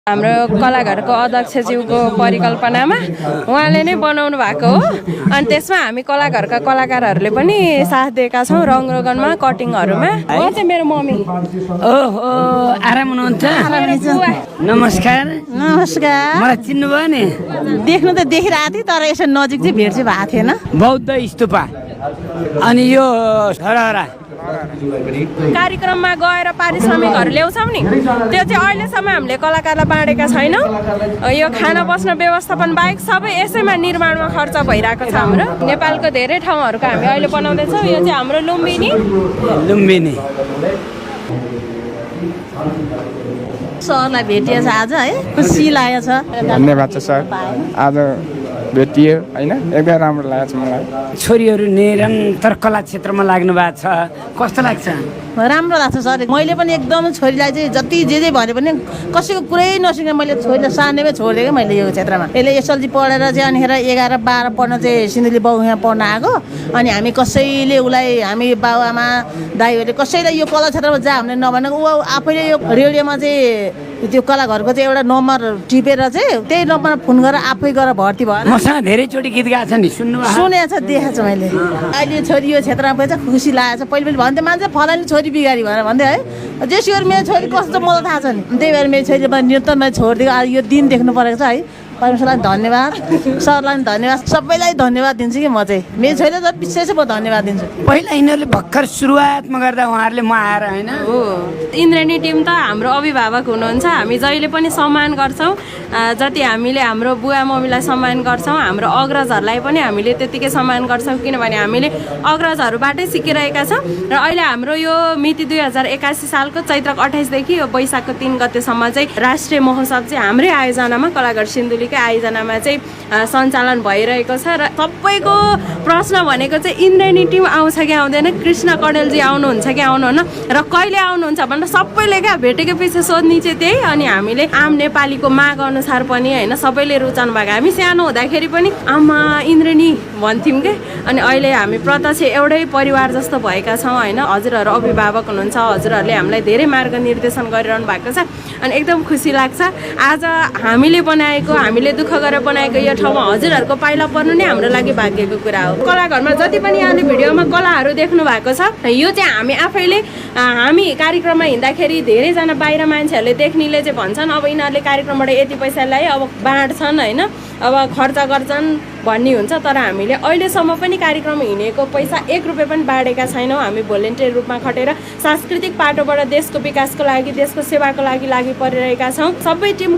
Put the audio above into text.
हाम्रो कलाघरको अध्यक्षज्यूको परिकल्पनामा उहाँले नै बनाउनु भएको हो। अनि त्यसमा हामी कलाघरका कलाकारहरूले पनि साथ दिएका छौँ रङरोगनमा कटिङहरूमा। उहाँ चाहिँ मेरो मम्मी। ओहो आराम हुनुहुन्छ? नमस्कार। नमस्कार। मलाई चिन्नुभयो नि? देख्नु त देखिरहेको थिएँ तर यसो नजिक चाहिँ भेट चाहिँ भएको थिएन। बौद्ध स्तूपा अनि यो धरहरा कार्यक्रममा गएर पारिश्रमिकहरू ल्याउँछौँ नि, त्यो चाहिँ अहिलेसम्म हामीले कलाकारलाई बाँडेका छैनौँ। यो खाना बस्न व्यवस्थापन बाहेक सबै यसैमा निर्माणमा खर्च भइरहेको छ। हाम्रो नेपालको धेरै ठाउँहरूको हामी अहिले बनाउँदैछौँ। यो चाहिँ हाम्रो लुम्बिनी। सरलाई भेटिएछ आज है, खुसी लागेको छ। धन्यवाद छ सर, आज भेटियो होइन, एकदमै राम्रो लागेको छ मलाई। छोरीहरू निरन्तर कला क्षेत्रमा लाग्नु भएको छ, कस्तो लाग्छ? राम्रो लाग्छ सर। मैले पनि एकदम छोरीलाई चाहिँ जति जे भने पनि कसैको कुरै नसिकेर मैले छोरीलाई सानैमै छोडिदिएँ मैले यो क्षेत्रमा। यसले एसएलजी पढेर चाहिँ अनिखेर 11-12 पढ्न चाहिँ सिन्धुली बाउ यहाँ पढ्न आएको। अनि हामी कसैले उसलाई, हामी बाबुआमा दाइहरूले कसैलाई यो कला क्षेत्रमा जा हामीले नभनेको, ऊ आफैले यो रेडियोमा चाहिँ त्यो कलाघरको चाहिँ एउटा नम्बर टिपेर चाहिँ त्यही नम्बरमा फोन गरेर आफै गएर भर्ती भयो। मसँग धेरैचोटि गीत गाएको छ नि, सुनेको छ, देखेको छु मैले। अहिले छोरी यो क्षेत्रमा पनि चाहिँ खुसी लागेको छ। पहिले भन्थेँ मान्छे फलानी छोरी बिगारी भनेर भन्थेँ है, जेसुकै मेरो छोरी कस्तो मलाई थाहा छ नि। त्यही भएर मेरो छोरीले पनि निरन्तरमा छोडिदिएको। आज यो दिन देख्नु परेको छ है। परमेश्वरलाई धन्यवाद, सरलाई पनि धन्यवाद, सबैलाई धन्यवाद दिन्छु कि म चाहिँ। मेरो छोरीलाई त विशेष म धन्यवाद दिन्छु। पहिला यिनीहरूले भर्खर सुरुवातमा गर्दा उहाँहरूले म आएर होइन हो। इन्द्रेणी टिम त हाम्रो अभिभावक हुनुहुन्छ। हामी जहिले पनि सम्मान गर्छौँ। जति हामीले हाम्रो बुवा मम्मीलाई सम्मान गर्छौँ, हाम्रो अग्रजहरूलाई पनि हामीले त्यतिकै सम्मान गर्छौँ, किनभने हामीले अग्रजहरूबाटै सिकिरहेका छौँ। र अहिले हाम्रो यो मिति 2081 सालको चैत्र 28 देखि यो वैशाखको 3 गतेसम्म चाहिँ राष्ट्रिय महोत्सव चाहिँ हाम्रै आयोजनामा कलाघर सिन्धुलीकै आयोजनामा चाहिँ सञ्चालन भइरहेको छ। र सबैको प्रश्न भनेको चाहिँ इन्द्रेणी टिम आउँछ कि आउँदैन, कृष्ण कडेलजी आउनुहुन्छ कि आउनुहुन्न, र कहिले आउनुहुन्छ भनेर सबैले क्या भेटेको पछि सोध्ने चाहिँ त्यही। अनि हामीले आम नेपालीको माग अनुसार पनि होइन सबैले रुचाउनु भएको। हामी सानो हुँदाखेरि पनि आमा इन्द्रेणी भन्थ्यौँ क्या। अनि अहिले हामी प्रत्यक्ष एउटै परिवार जस्तो भएका छौँ होइन। हजुरहरू अभिभावक हुनुहुन्छ, हजुरहरूले हामीलाई धेरै मार्ग निर्देशन गरिरहनु भएको छ। अनि एकदम खुसी लाग्छ। आज हामीले बनाएको, हामीले दुःख गरेर बनाएको यो ठाउँमा हजुरहरूको पाइला पर्नु नै हाम्रो लागि भाग्यको कुरा हो। कलाघरमा जति पनि यहाँले भिडियोमा कलाहरू देख्नु भएको छ, यो चाहिँ हामी आफैले हामी कार्यक्रममा हिँड्दाखेरि धेरैजना बाहिर मान्छेहरूले देख्नेले चाहिँ भन्छन् अब यिनीहरूले कार्यक्रमबाट यति पैसा ल्याए अब बाँड्छन् होइन, अब खर्च गर्छन् भन्ने हुन्छ। तर हामीले अहिलेसम्म पनि कार्यक्रम हिँडेको पैसा 1 रुपियाँ पनि बाँडेका छैनौँ। हामी भोलिन्टियर रूपमा खटेर सांस्कृतिक पाटोबाट देशको विकासको लागि, देशको सेवाको लागि परिरहेका छौँ। सबै टिम